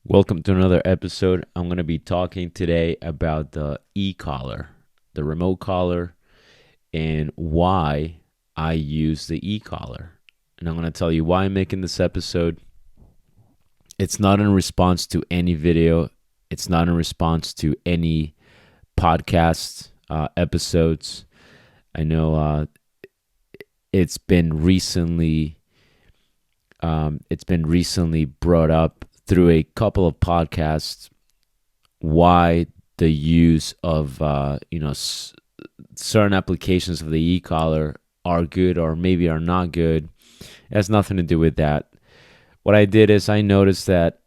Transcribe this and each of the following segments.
Welcome to another episode. I'm going to be talking today about the e-collar, the remote collar, and why I use the e-collar. And I'm going to tell you why I'm making this episode. It's not in response to any video, it's not in response to any podcast episodes. I know it's been recently brought up through a couple of podcasts why the use of certain applications of the e-collar are good or maybe are not good. It has nothing to do with that. What I did is I noticed that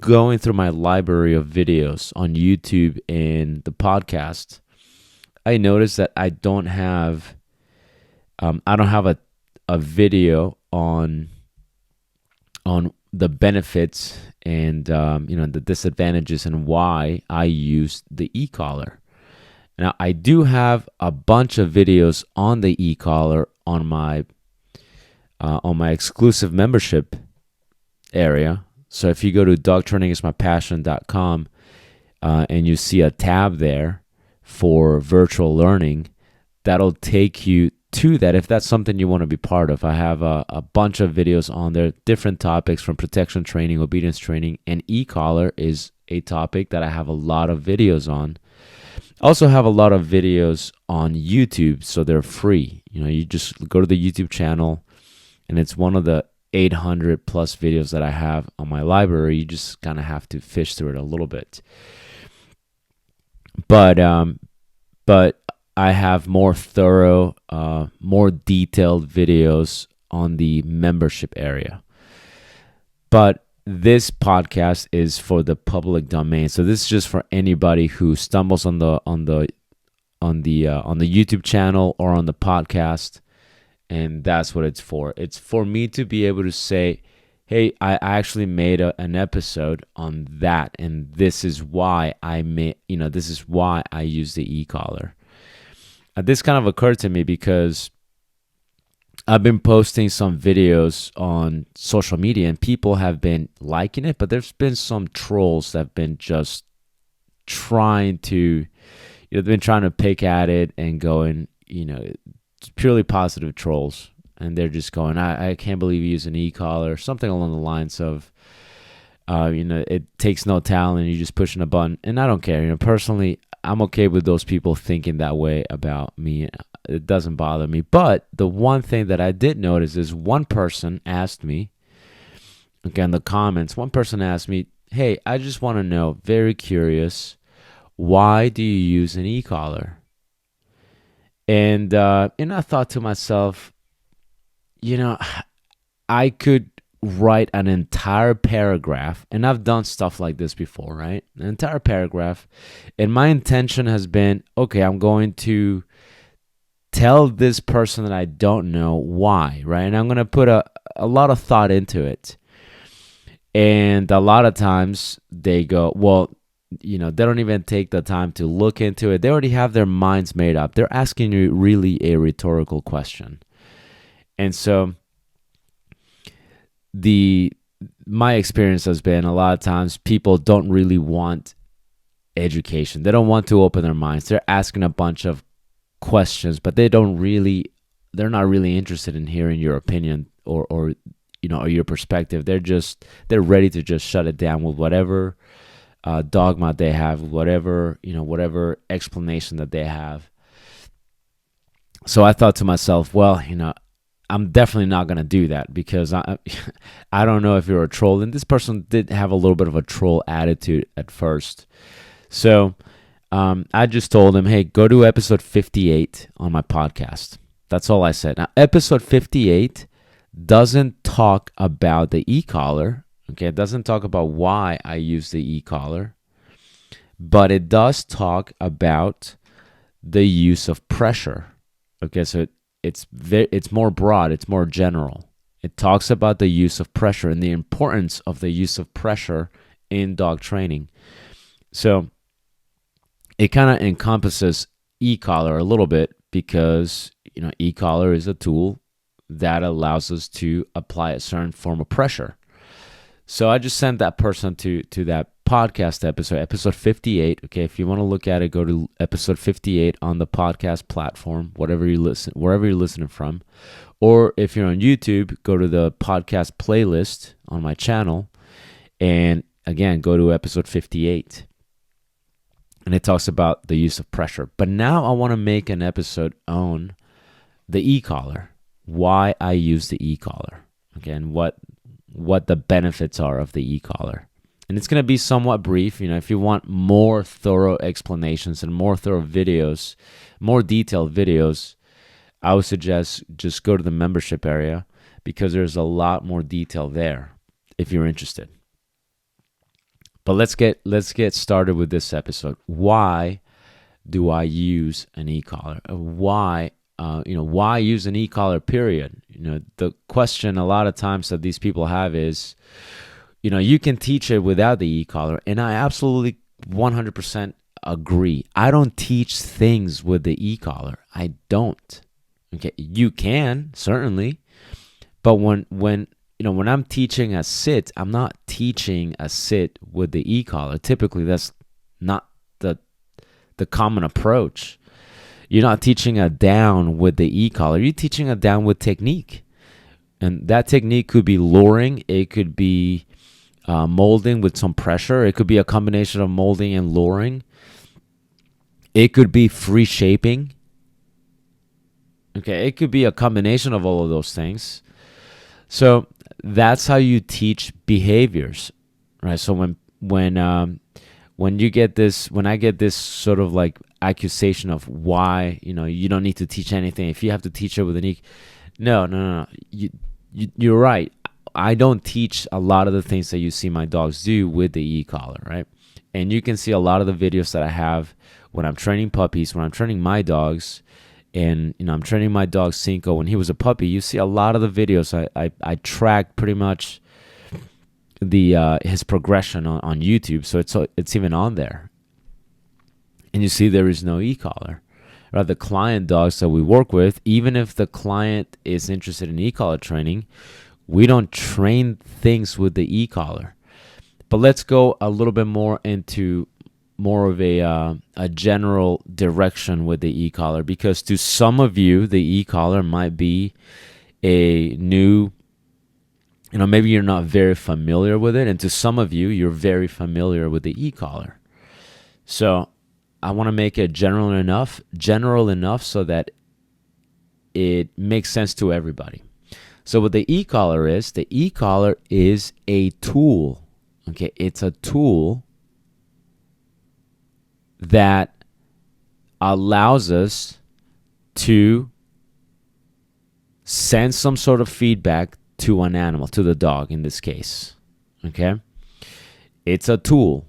going through my library of videos on YouTube and the podcast, I noticed that I don't have a video on the benefits and the disadvantages and why I use the e-collar. Now I do have a bunch of videos on the e-collar on my exclusive membership area. So if you go to dogtrainingismypassion.com and you see a tab there for virtual learning, that'll take you to that if that's something you want to be part of. I have a bunch of videos on there, different topics from protection training, obedience training, and e-collar is a topic that I have a lot of videos on. I also have a lot of videos on YouTube, so they're free. You just go to the YouTube channel, and it's one of the 800 plus videos that I have on my library. You just kind of have to fish through it a little bit. But I have more thorough, more detailed videos on the membership area. But this podcast is for the public domain, so this is just for anybody who stumbles on the YouTube channel or on the podcast, and that's what it's for. It's for me to be able to say, hey, I actually made an episode on that, and this is why this is why I use the e-collar. This kind of occurred to me because I've been posting some videos on social media and people have been liking it, but there's been some trolls that have been just trying to, they've been trying to pick at it and going, purely positive trolls. And they're just going, I can't believe you use an e-collar, something along the lines of, it takes no talent, you're just pushing a button. And I don't care. Personally, I'm okay with those people thinking that way about me. It doesn't bother me. But the one thing that I did notice is one person asked me, again, the comments, one person asked me, hey, I just want to know, very curious, why do you use an e-collar? And I thought to myself, I could write an entire paragraph, and I've done stuff like this before, right? An entire paragraph, and my intention has been, okay, I'm going to tell this person that I don't know why, right? And I'm going to put a lot of thought into it. And a lot of times they go, well, they don't even take the time to look into it. They already have their minds made up. They're asking you really a rhetorical question. And so my experience has been a lot of times people don't really want education. They don't want to open their minds. They're asking a bunch of questions, but they're not really interested in hearing your opinion or your perspective. They're ready to just shut it down with whatever dogma they have, whatever explanation that they have. So I thought to myself, well, I'm definitely not going to do that because I don't know if you're a troll. And this person did have a little bit of a troll attitude at first. So I just told him, hey, go to episode 58 on my podcast. That's all I said. Now, episode 58 doesn't talk about the e-collar. Okay, it doesn't talk about why I use the e-collar. But it does talk about the use of pressure. Okay, so it's more broad, it's more general. It talks about the use of pressure and the importance of the use of pressure in dog training. So it kind of encompasses e-collar a little bit because e-collar is a tool that allows us to apply a certain form of pressure. So I just sent that person to that podcast episode 58. Okay, if you want to look at it, go to episode 58 on the podcast platform, wherever you're listening from. Or if you're on YouTube, go to the podcast playlist on my channel. And again, go to episode 58. And it talks about the use of pressure. But now I want to make an episode on the e-collar, why I use the e-collar, okay, and what the benefits are of the e-collar. And it's going to be somewhat brief. If you want more thorough explanations and more thorough videos, more detailed videos, I would suggest just go to the membership area, because there's a lot more detail there if you're interested. But let's get started with this episode. Why do I use an e-collar? Why use an e-collar, period? The question a lot of times that these people have is, you can teach it without the e-collar. And I absolutely 100% agree. I don't teach things with the e-collar. I don't. Okay, you can, certainly. But when I'm teaching a sit, I'm not teaching a sit with the e-collar. Typically, that's not the common approach. You're not teaching a down with the e-collar. You're teaching a down with technique. And that technique could be luring. It could be molding with some pressure. It could be a combination of molding and luring. It could be free shaping. Okay, it could be a combination of all of those things. So that's how you teach behaviors, right? So when I get this sort of like accusation of why you don't need to teach anything if you have to teach it with an no. You're right. I don't teach a lot of the things that you see my dogs do with the e-collar, right? And you can see a lot of the videos that I have when I'm training puppies, when I'm training my dogs. And I'm training my dog Cinco when he was a puppy. You see a lot of the videos. I track pretty much his progression on YouTube, so it's even on there. And you see there is no e-collar. Right, the client dogs that we work with, even if the client is interested in e-collar training, we don't train things with the e-collar. But let's go a little bit more into more of a general direction with the e-collar, because to some of you the e-collar might be a new, maybe you're not very familiar with it, and to some of you you're very familiar with the e-collar. So I want to make it general enough so that it makes sense to everybody. So what the e-collar is a tool. Okay, it's a tool that allows us to send some sort of feedback to an animal, to the dog in this case. Okay? It's a tool.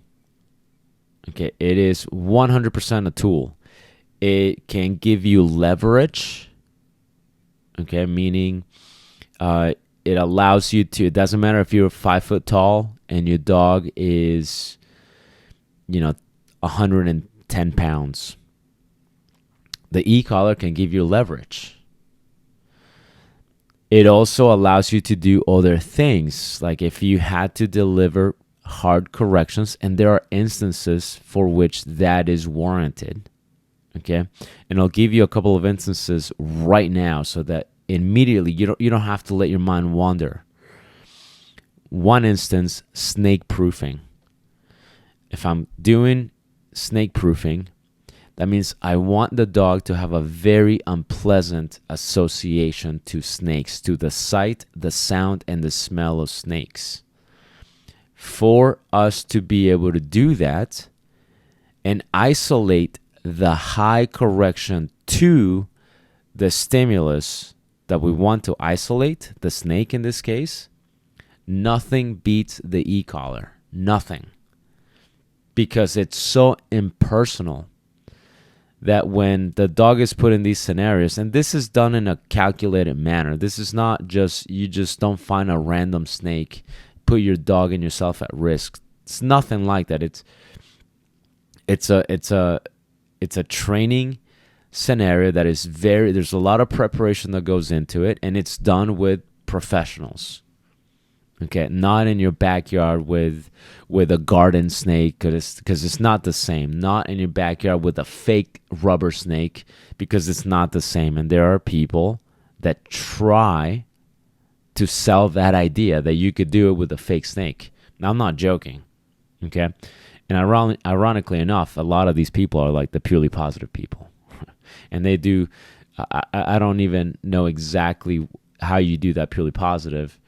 Okay, it is 100% a tool. It can give you leverage. Okay, meaning it allows you to, it doesn't matter if you're 5 foot tall and your dog is 110 pounds. The e-collar can give you leverage. It also allows you to do other things, like if you had to deliver hard corrections, and there are instances for which that is warranted. Okay, and I'll give you a couple of instances right now so that immediately you don't have to let your mind wander. One instance, snake proofing. If I'm doing snake proofing, that means I want the dog to have a very unpleasant association to snakes, to the sight, the sound, and the smell of snakes. For us to be able to do that and isolate the high correction to the stimulus that we want to isolate, the snake in this case, nothing beats the e-collar. Nothing. Because it's so impersonal that when the dog is put in these scenarios, and this is done in a calculated manner, this is not just, you just don't find a random snake, put your dog and yourself at risk. It's nothing like that. It's a training scenario that is there's a lot of preparation that goes into it, and it's done with professionals. Okay, not in your backyard with a garden snake, because it's not the same. Not in your backyard with a fake rubber snake, because it's not the same. And there are people that try to sell that idea that you could do it with a fake snake. Now, I'm not joking. Okay, and ironically enough, a lot of these people are like the purely positive people, and they do. I don't even know exactly how you do that purely positive,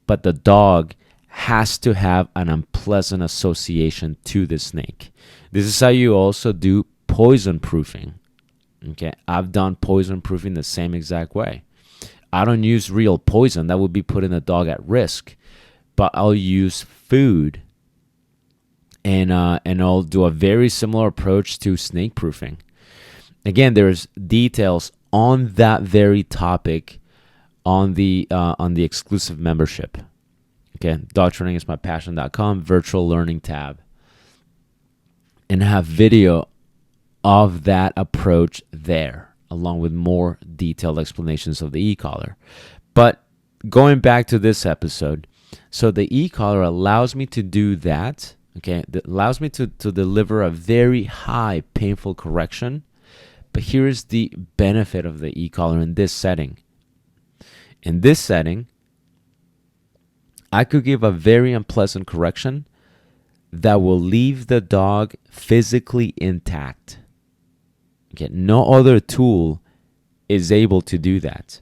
but the dog has to have an unpleasant association to the snake. This is how you also do poison proofing. Okay, I've done poison proofing the same exact way. I don't use real poison that would be putting the dog at risk, but I'll use food, and I'll do a very similar approach to snake proofing. Again, there's details on that very topic on the exclusive membership. Okay, dogtrainingismypassion.com, virtual learning tab, and have video of that approach there, along with more detailed explanations of the e-collar. But going back to this episode, so the e-collar allows me to do that. Okay, that allows me to deliver a very high painful correction. But here's the benefit of the e-collar in this setting. In this setting, I could give a very unpleasant correction that will leave the dog physically intact. Okay, no other tool is able to do that.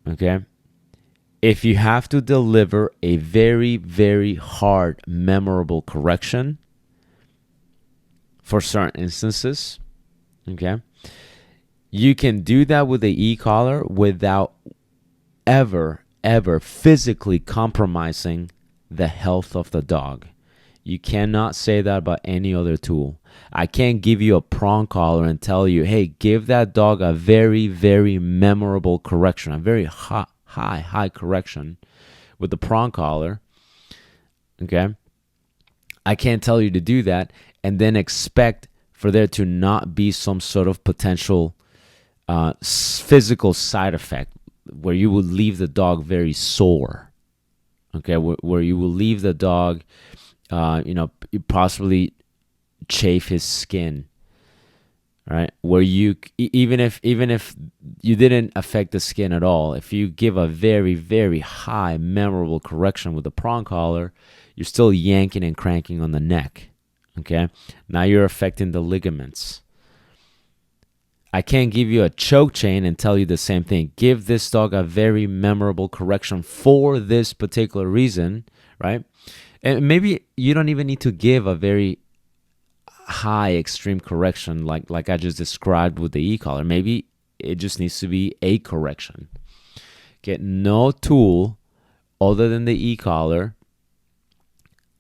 Okay? If you have to deliver a very, very hard, memorable correction for certain instances, okay, you can do that with the e-collar without ever physically compromising the health of the dog. You cannot say that about any other tool. I can't give you a prong collar and tell you, hey, give that dog a very, very memorable correction, a very high correction with the prong collar. Okay? I can't tell you to do that and then expect for there to not be some sort of potential physical side effect where you will leave the dog very sore. Okay? Where you will leave the dog, possibly chafe his skin, right? Where you even if you didn't affect the skin at all, if you give a very, very high memorable correction with the prong collar, you're still yanking and cranking on the neck. Okay, now you're affecting the ligaments. I can't give you a choke chain and tell you the same thing. Give this dog a very memorable correction for this particular reason, right? And maybe you don't even need to give a very high extreme correction like I just described with the e-collar. Maybe it just needs to be a correction. Get no tool other than the e-collar,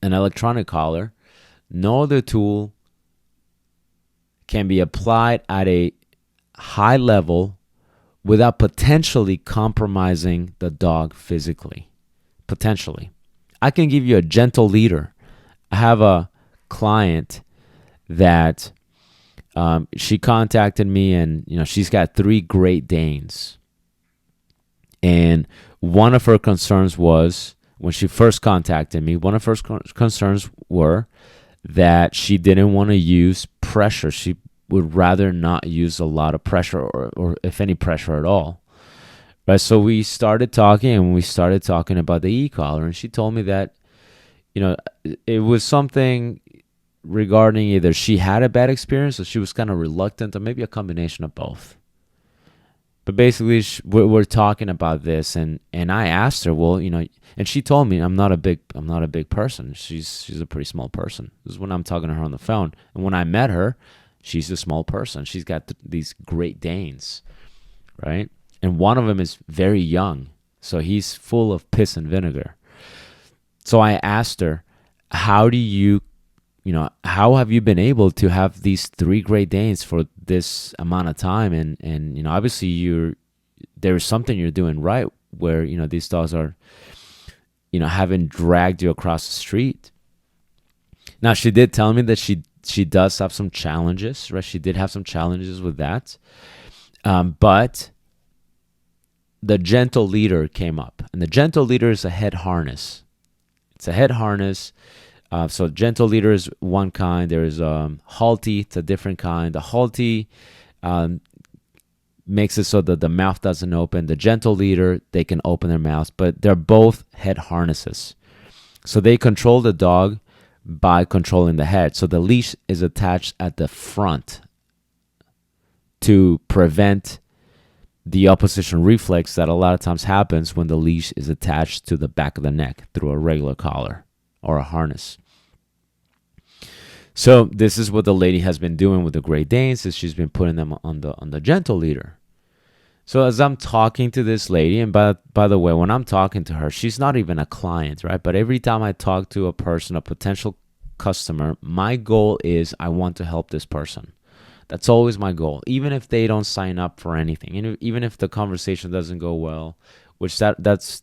an electronic collar, no other tool can be applied at a high level without potentially compromising the dog physically. Potentially. I can give you a gentle leader. I have a client that she contacted me, and she's got 3 Great Danes. And one of her concerns was, when she first contacted me, one of her concerns were that she didn't want to use pressure. She would rather not use a lot of pressure or if any pressure at all. Right? So we started talking, and we started talking about the e-collar, and she told me that it was something regarding either she had a bad experience or she was kind of reluctant, or maybe a combination of both. But basically, we're talking about this, and I asked her, well, and she told me I'm not a big person. She's a pretty small person. This is when I'm talking to her on the phone, and when I met her, she's a small person. She's got these Great Danes, right? And one of them is very young, so he's full of piss and vinegar. So I asked her, how have you been able to have these 3 Great Danes for this amount of time? And obviously there's something you're doing right where, these dogs are, haven't dragged you across the street. Now, she did tell me that she does have some challenges, right? She did have some challenges with that. But the gentle leader came up. And the gentle leader is a head harness. It's a head harness. So gentle leader is one kind. There's halty. It's a different kind. The halty makes it so that the mouth doesn't open. The gentle leader, they can open their mouths, but they're both head harnesses. So they control the dog by controlling the head. So the leash is attached at the front to prevent the opposition reflex that a lot of times happens when the leash is attached to the back of the neck through a regular collar or a harness. So this is what the lady has been doing with the Great Danes, is she's been putting them on the gentle leader. So as I'm talking to this lady, and by the way, when I'm talking to her, she's not even a client, right? But every time I talk to a person, a potential customer, my goal is I want to help this person. That's always my goal, even if they don't sign up for anything, even if the conversation doesn't go well, which that's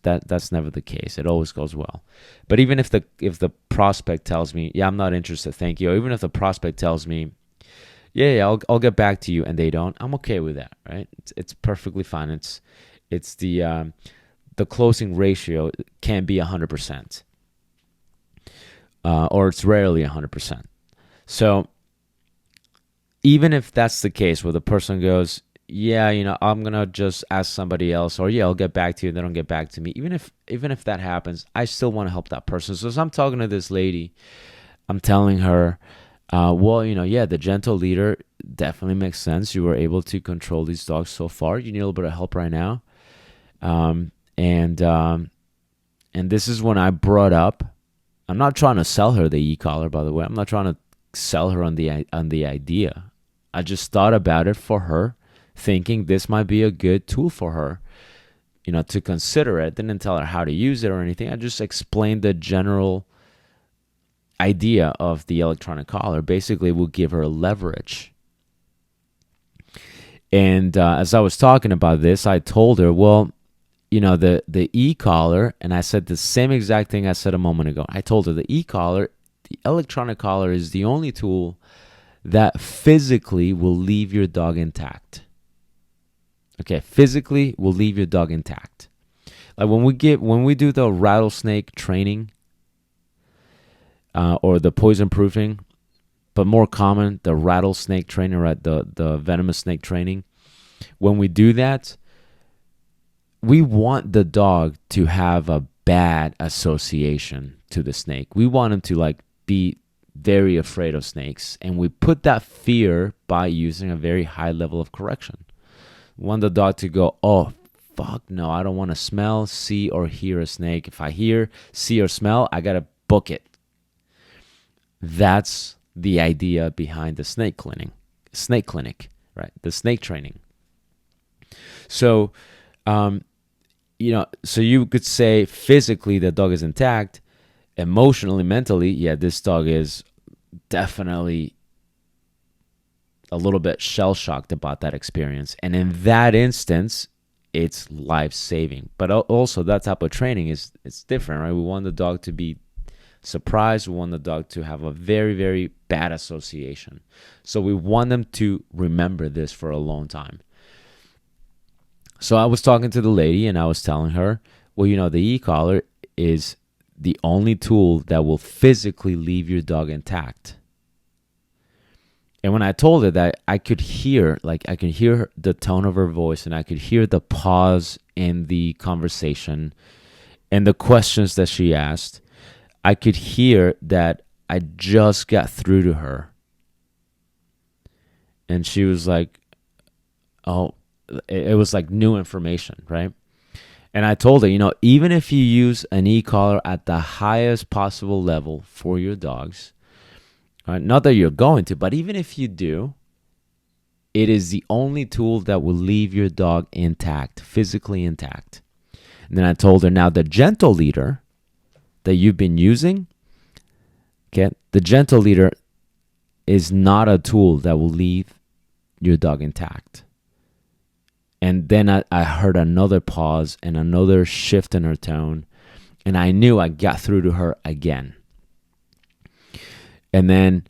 never the case. It always goes well. But even if the prospect tells me, yeah, I'm not interested, thank you, or even if the prospect tells me, yeah, I'll get back to you, and they don't, I'm okay with that, right? It's perfectly fine. It's the closing ratio can be 100%, or it's rarely 100%. So even if that's the case, where the person goes, yeah, I'm gonna just ask somebody else, or yeah, I'll get back to you, and they don't get back to me. Even if that happens, I still want to help that person. So as I'm talking to this lady, I'm telling her, well, yeah, the gentle leader definitely makes sense. You were able to control these dogs so far. You need a little bit of help right now. And this is when I brought up, I'm not trying to sell her the e-collar, by the way. I'm not trying to sell her on the idea. I just thought about it for her, thinking this might be a good tool for her, to consider it. Didn't tell her how to use it or anything. I just explained the general idea of the electronic collar. Basically, will give her leverage. And as I was talking about this, I told her, well, the e-collar, and I said the same exact thing I said a moment ago. I told her the e-collar, the electronic collar, is the only tool that physically will leave your dog intact. Okay, physically will leave your dog intact. Like when we do the rattlesnake training, or the poison proofing, but more common, the rattlesnake training, right? The venomous snake training. When we do that, we want the dog to have a bad association to the snake. We want him to be very afraid of snakes, and we put that fear by using a very high level of correction. We want the dog to go, oh, fuck no, I don't want to smell, see, or hear a snake. If I hear, see, or smell, I gotta book it. That's the idea behind the snake clinic, right? The snake training. So, so you could say physically the dog is intact, emotionally, mentally, yeah, this dog is definitely a little bit shell-shocked about that experience. And in that instance, it's life-saving. But also that type of training it's different, right? We want the dog to be surprised. We want the dog to have a very, very bad association. So we want them to remember this for a long time. So I was talking to the lady, and I was telling her, well, the e-collar is the only tool that will physically leave your dog intact. And when I told her that, I could hear the tone of her voice, and I could hear the pause in the conversation and the questions that she asked. I could hear that I just got through to her. And she was like, oh, it was like new information, right? And I told her, even if you use an e-collar at the highest possible level for your dogs, right, not that you're going to, but even if you do, it is the only tool that will leave your dog intact, physically intact. And then I told her, now the gentle leader that you've been using, okay, the gentle leader is not a tool that will leave your dog intact. And then I heard another pause and another shift in her tone, and I knew I got through to her again. And then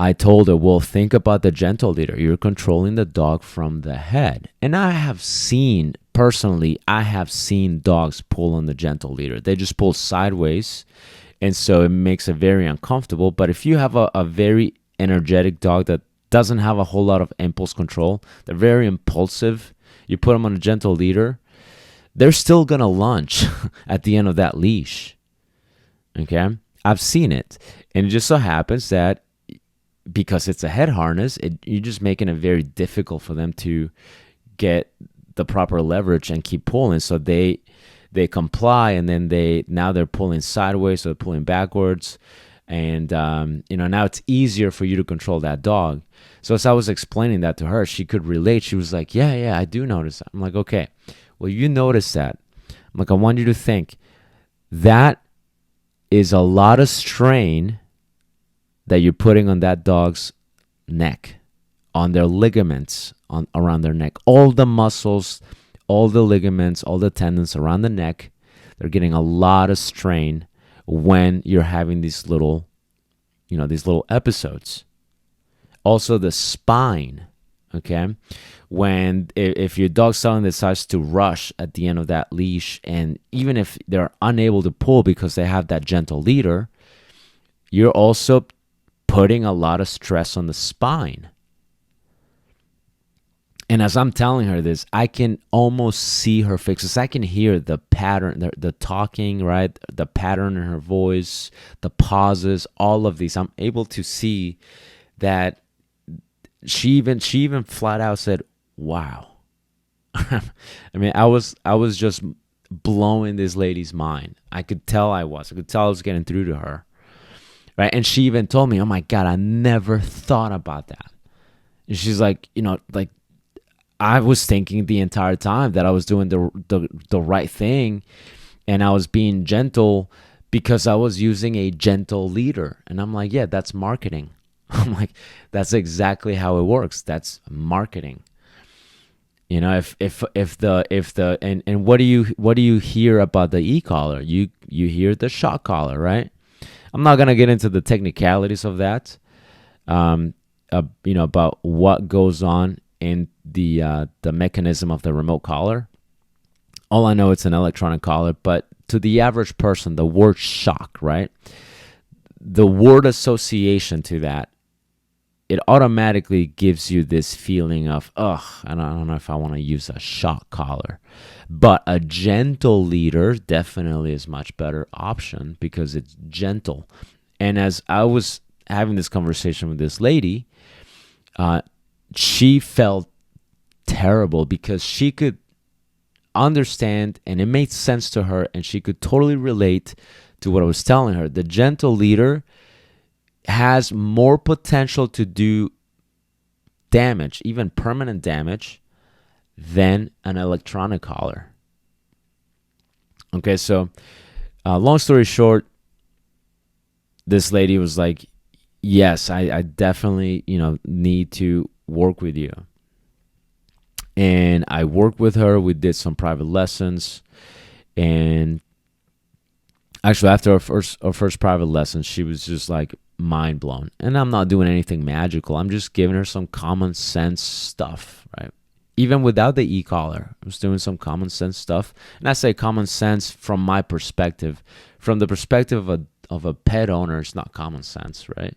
I told her, well, think about the gentle leader. You're controlling the dog from the head. And personally, I have seen dogs pull on the gentle leader. They just pull sideways. And so it makes it very uncomfortable. But if you have a very energetic dog that doesn't have a whole lot of impulse control, they're very impulsive, you put them on a gentle leader, they're still going to lunge at the end of that leash. Okay? I've seen it. And it just so happens that because it's a head harness, you're just making it very difficult for them to get the proper leverage and keep pulling. So they comply, and then they're pulling sideways, so they're pulling backwards, and now it's easier for you to control that dog. So as I was explaining that to her, she could relate. She was like, yeah, I do notice that. I'm like, okay, well, you notice that. I'm like, I want you to think that is a lot of strain that you're putting on that dog's neck, on their ligaments, around their neck. All the muscles, all the ligaments, all the tendons around the neck, they're getting a lot of strain when you're having these little episodes. Also the spine, okay? If your dog suddenly decides to rush at the end of that leash, and even if they're unable to pull because they have that gentle leader, you're also putting a lot of stress on the spine. And as I'm telling her this, I can almost see her faces. I can hear the pattern, the talking, right? The pattern in her voice, the pauses, all of these. I'm able to see that she even flat out said, "Wow." I mean, I was just blowing this lady's mind. I could tell I was getting through to her. Right. And she even told me, "Oh my God, I never thought about that." And she's like, I was thinking the entire time that I was doing the right thing, and I was being gentle because I was using a gentle leader. And I'm like, yeah, that's marketing. I'm like, that's exactly how it works. That's marketing. If what do you hear about the e-collar? You hear the shock collar, right? I'm not gonna get into the technicalities of that, about what goes on in the mechanism of the remote collar. All I know, it's an electronic collar, but to the average person, the word shock, right? The word association to that, it automatically gives you this feeling of, I don't know if I want to use a shock collar. But a gentle leader definitely is a much better option because it's gentle. And as I was having this conversation with this lady, she felt terrible because she could understand, and it made sense to her, and she could totally relate to what I was telling her. The gentle leader has more potential to do damage, even permanent damage, than an electronic collar. Okay, so long story short, this lady was like, yes, I definitely, need to work with you. And I worked with her. We did some private lessons. And actually, after our first private lesson, she was just like mind blown. And I'm not doing anything magical. I'm just giving her some common sense stuff, right? Even without the e-collar, I was doing some common sense stuff. And I say common sense from my perspective. From the perspective of a pet owner, it's not common sense, right?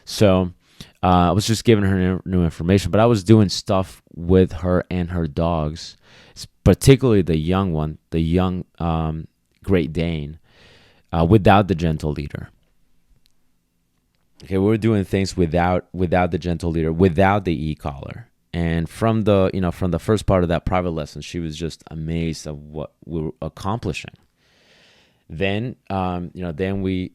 So I was just giving her new information, but I was doing stuff with her and her dogs, particularly the young one, the young Great Dane, without the gentle leader. Okay, we were doing things without the gentle leader, without the e-collar. And from the first part of that private lesson, she was just amazed at what we were accomplishing. Then, then we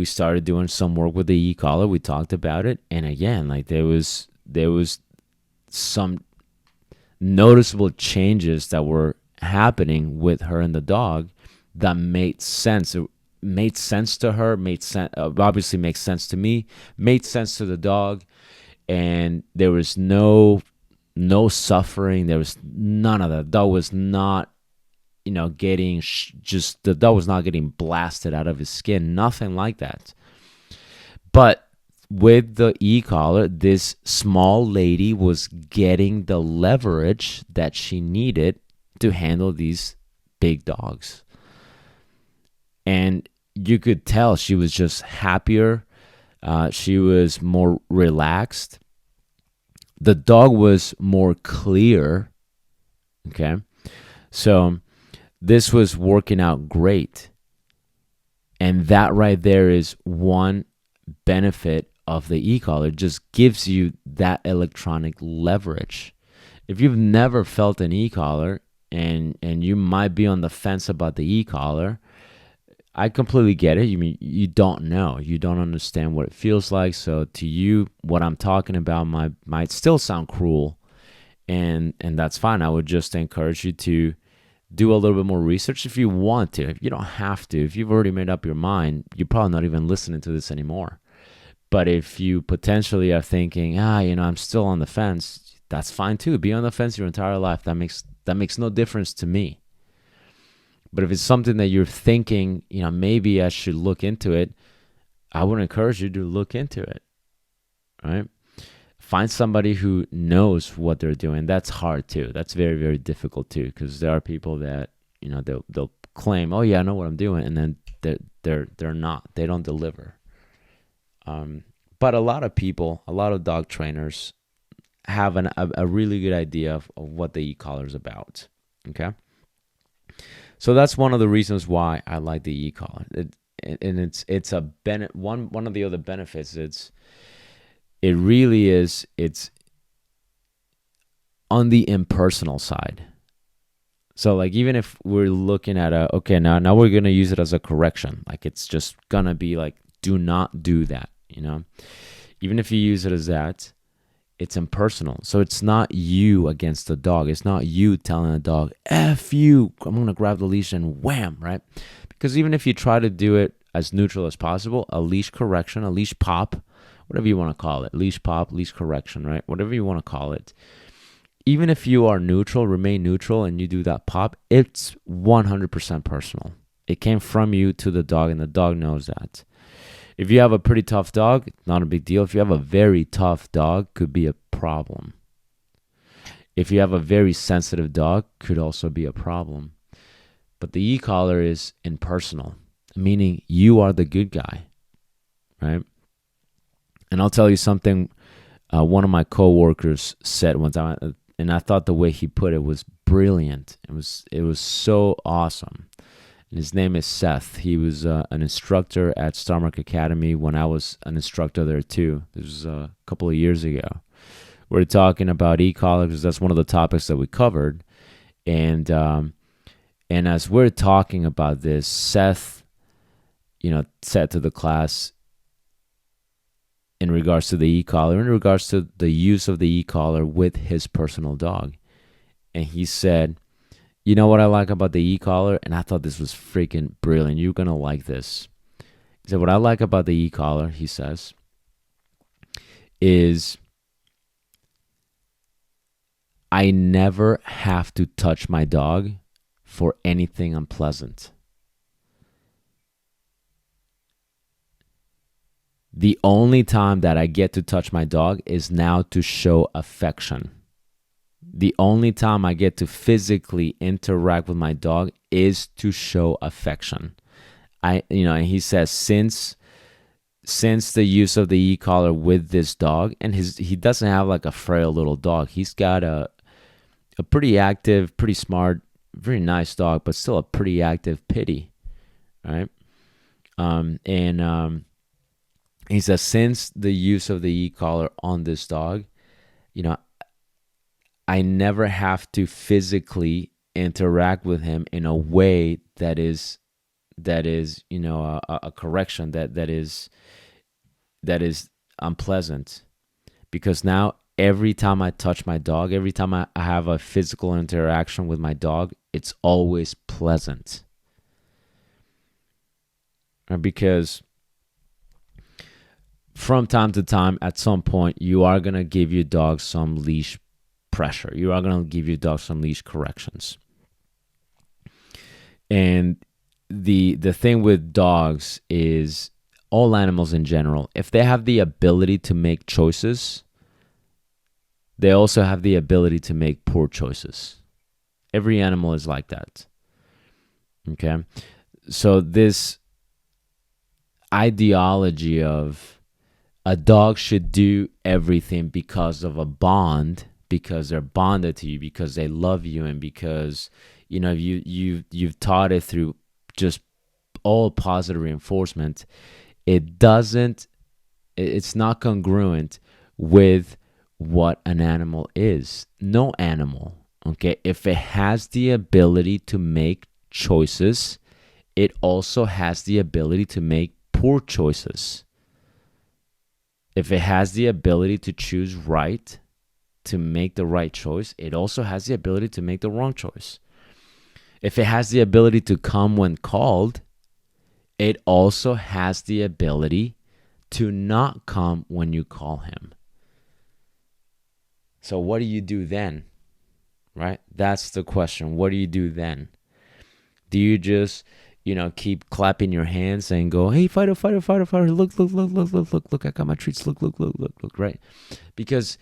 started doing some work with the e-collar. We talked about it, and again, like there was some noticeable changes that were happening with her and the dog that made sense. It made sense to her. Obviously, makes sense to me. Made sense to the dog, and there was no suffering. There was none of that. The dog was not, the dog was not getting blasted out of his skin. Nothing like that. But with the e-collar, this small lady was getting the leverage that she needed to handle these big dogs. And you could tell she was just happier. She was more relaxed. The dog was more clear. Okay. So this was working out great. And that right there is one benefit of the e-collar. It just gives you that electronic leverage. If you've never felt an e-collar, and you might be on the fence about the e-collar, I completely get it. You don't know. You don't understand what it feels like. So to you, what I'm talking about might still sound cruel, and that's fine. I would just encourage you to do a little bit more research if you want to. You don't have to. If you've already made up your mind, you're probably not even listening to this anymore. But if you potentially are thinking, I'm still on the fence, that's fine too. Be on the fence your entire life. That makes no difference to me. But if it's something that you're thinking, maybe I should look into it, I would encourage you to look into it, right? Find somebody who knows what they're doing. That's hard too. That's very, very difficult too, because there are people that, they'll claim, oh yeah, I know what I'm doing, and then they're not. They don't deliver. But a lot of dog trainers have a really good idea of what the e-collar is about. Okay. So that's one of the reasons why I like the e-collar. It's a one of the other benefits. It's on the impersonal side. So like, even if we're looking at now we're going to use it as a correction. Like, it's just going to be like, do not do that, Even if you use it as that, it's impersonal. So it's not you against the dog. It's not you telling the dog, F you, I'm going to grab the leash and wham, right? Because even if you try to do it as neutral as possible, a leash correction, a leash pop, whatever you want to call it, leash pop, leash correction, right? Whatever you want to call it. Even if you are neutral, remain neutral, and you do that pop, it's 100% personal. It came from you to the dog, and the dog knows that. If you have a pretty tough dog, not a big deal. If you have a very tough dog, could be a problem. If you have a very sensitive dog, could also be a problem. But the e-collar is impersonal, meaning you are the good guy, right? And I'll tell you something one of my coworkers said one time, and I thought the way he put it was brilliant. It was so awesome. And his name is Seth. He was an instructor at Starmark Academy when I was an instructor there too. This was a couple of years ago. We're talking about e-collar because that's one of the topics that we covered. And as we're talking about this, Seth, said to the class, in regards to the e-collar, in regards to the use of the e-collar with his personal dog. And he said, you know what I like about the e-collar? And I thought this was freaking brilliant. You're going to like this. He said, what I like about the e-collar, he says, is I never have to touch my dog for anything unpleasant. The only time that I get to touch my dog is now to show affection. The only time I get to physically interact with my dog is to show affection. And he says since the use of the e-collar with this dog, and he doesn't have like a frail little dog. He's got a pretty active, pretty smart, very nice dog, but still a pretty active pitty, right? He says since the use of the e-collar on this dog, I never have to physically interact with him in a way that is a correction that is unpleasant, because now every time I touch my dog, every time I have a physical interaction with my dog, it's always pleasant. Because from time to time, at some point, you are going to give your dog some leash pressure. You are going to give your dog some leash corrections. And the thing with dogs is all animals in general, if they have the ability to make choices, they also have the ability to make poor choices. Every animal is like that. Okay. So this ideology of a dog should do everything because of a bond, because they're bonded to you, because they love you, and because you've taught it through just all positive reinforcement, it's not congruent with what an animal is. No animal, okay, if it has the ability to make choices, it also has the ability to make poor choices. If it has the ability to choose right, to make the right choice, it also has the ability to make the wrong choice. If it has the ability to come when called, it also has the ability to not come when you call him. So what do you do then? Right? That's the question. What do you do then? Do you just, keep clapping your hands and go, hey, fighter, fighter, fighter, fighter, look, I got my treats, look, right? Because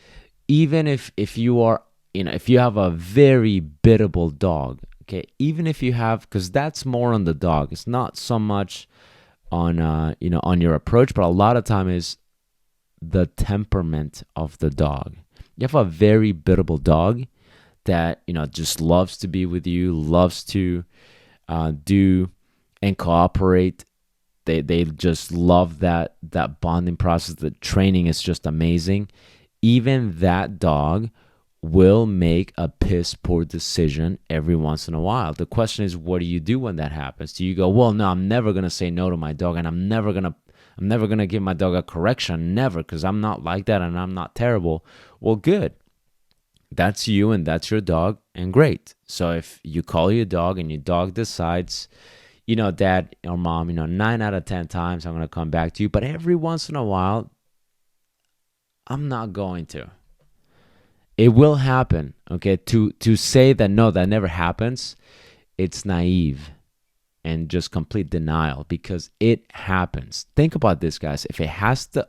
even if you are, if you have a very biddable dog, okay, even if you have, because that's more on the dog, it's not so much on, on your approach, but a lot of time is the temperament of the dog. You have a very biddable dog that, just loves to be with you, loves to do and cooperate. They just love that bonding process. The training is just amazing. Even that dog will make a piss poor decision every once in a while. The question is, what do you do when that happens? Do you go, well, no, I'm never gonna say no to my dog, and I'm never gonna give my dog a correction, never, because I'm not like that and I'm not terrible. Well, good. That's you and that's your dog, and great. So if you call your dog and your dog decides, dad or mom, 9 out of 10 times I'm going to come back to you, but every once in a while, I'm not going to. It will happen, okay? To say that, no, that never happens, it's naive and just complete denial, because it happens. Think about this, guys. If it has the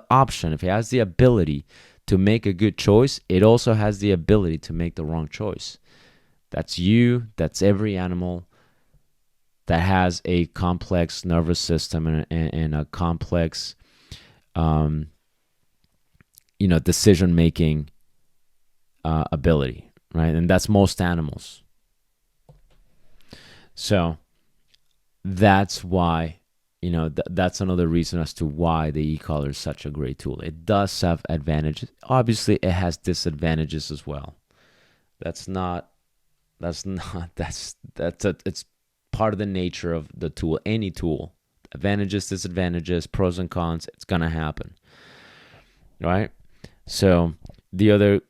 option, if it has the ability to make a good choice, it also has the ability to make the wrong choice. That's you. That's every animal that has a complex nervous system and a complex, decision-making ability, right? And that's most animals. So that's why, that's another reason as to why the e-collar is such a great tool. It does have advantages. Obviously, it has disadvantages as well. It's part of the nature of the tool. Any tool, advantages, disadvantages, pros and cons, it's gonna happen, right? So the other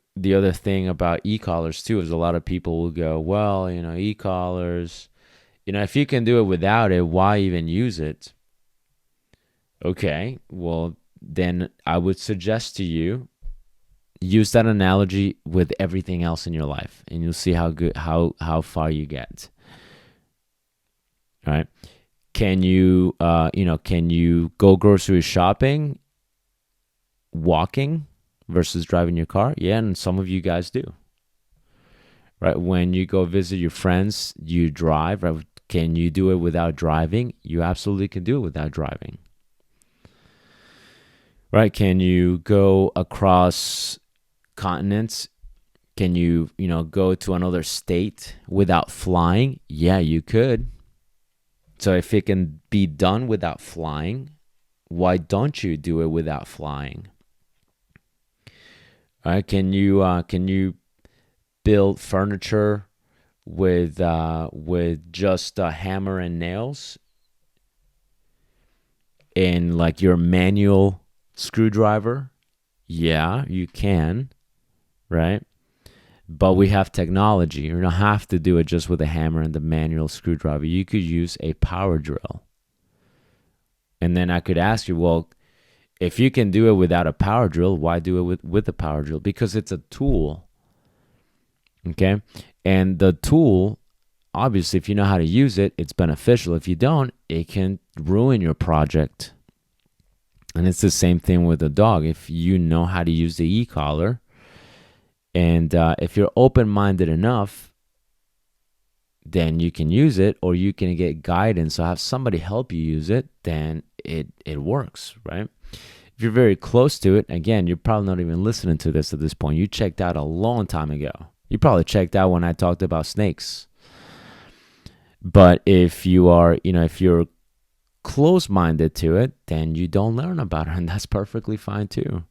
thing about e-collars too is a lot of people will go, well, e-collars, if you can do it without it, why even use it? Okay, well, then I would suggest to you, use that analogy with everything else in your life, and you'll see how far you get. All right? Can you go grocery shopping walking versus driving your car? Yeah, and some of you guys do. Right? When you go visit your friends, you drive, right? Can you do it without driving? You absolutely can do it without driving. Right? Can you go across continents? Can you, go to another state without flying? Yeah, you could. So if it can be done without flying, why don't you do it without flying? All right? Can you build furniture with just a hammer and nails and like your manual screwdriver? Yeah, you can, right? But we have technology. You don't have to do it just with a hammer and the manual screwdriver. You could use a power drill. And then I could ask you, well, if you can do it without a power drill, why do it with a power drill? Because it's a tool. Okay? And the tool, obviously, if you know how to use it, it's beneficial. If you don't, it can ruin your project. And it's the same thing with a dog. If you know how to use the e-collar, and if you're open-minded enough, then you can use it, or you can get guidance. So have somebody help you use it, then it works, right? If you're very close to it, again, you're probably not even listening to this at this point. You checked out a long time ago. You probably checked out when I talked about snakes. But if you are, if you're close-minded to it, then you don't learn about it, and that's perfectly fine too.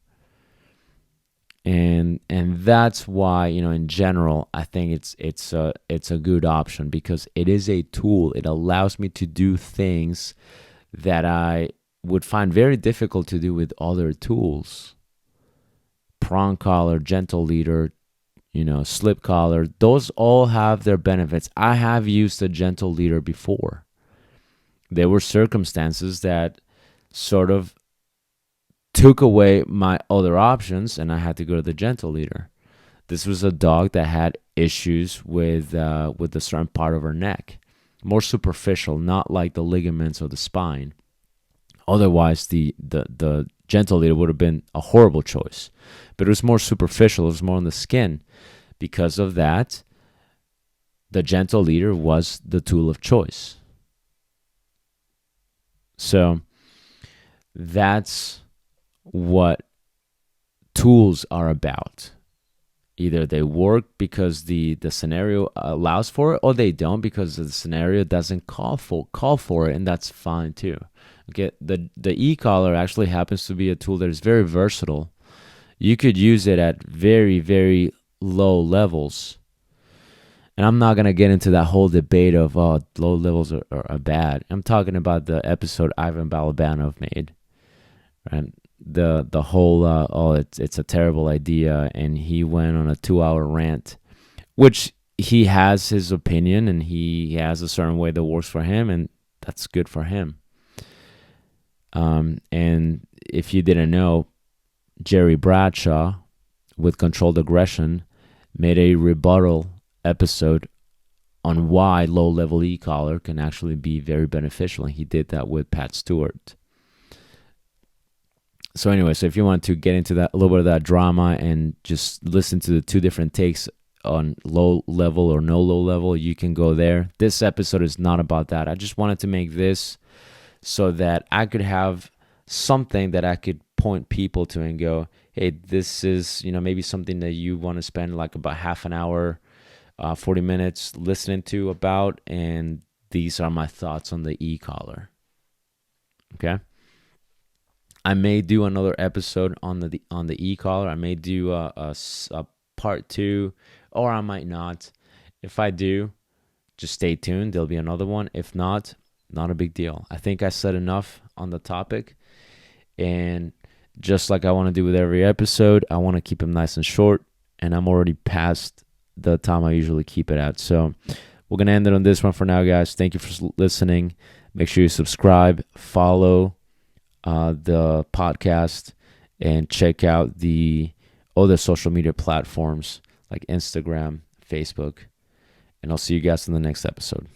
And that's why, in general, I think it's a good option, because it is a tool. It allows me to do things that I would find very difficult to do with other tools. Prong collar, gentle leader, slip collar, those all have their benefits. I have used a gentle leader before. There were circumstances that sort of took away my other options, and I had to go to the gentle leader. This was a dog that had issues with a certain part of her neck, more superficial, not like the ligaments or the spine. Otherwise, the gentle leader would have been a horrible choice, but it was more superficial. It was more on the skin. Because of that, the gentle leader was the tool of choice. So that's what tools are about. Either they work because the scenario allows for it, or they don't because the scenario doesn't call for it, and that's fine too. Okay, the e-collar actually happens to be a tool that is very versatile. You could use it at very, very low levels. And I'm not going to get into that whole debate of low levels are bad. I'm talking about the episode Ivan Balabanov made. Right? The whole it's a terrible idea, and he went on a 2-hour rant, which he has his opinion, and he has a certain way that works for him, and that's good for him. And if you didn't know, Jerry Bradshaw with Controlled Aggression made a rebuttal episode on why low-level e-collar can actually be very beneficial, and he did that with Pat Stewart. So anyway, so if you want to get into that, a little bit of that drama and just listen to the two different takes on low level or no low level, you can go there. This episode is not about that. I just wanted to make this so that I could have something that I could point people to and go, hey, this is, maybe something that you want to spend like about half an hour, 40 minutes listening to about, and these are my thoughts on the e-collar. Okay? I may do another episode on the e-collar. I may do a part 2, or I might not. If I do, just stay tuned. There'll be another one. If not, not a big deal. I think I said enough on the topic. And just like I want to do with every episode, I want to keep them nice and short. And I'm already past the time I usually keep it at. So we're going to end it on this one for now, guys. Thank you for listening. Make sure you subscribe, follow the podcast, and check out the other social media platforms like Instagram, Facebook, and I'll see you guys in the next episode.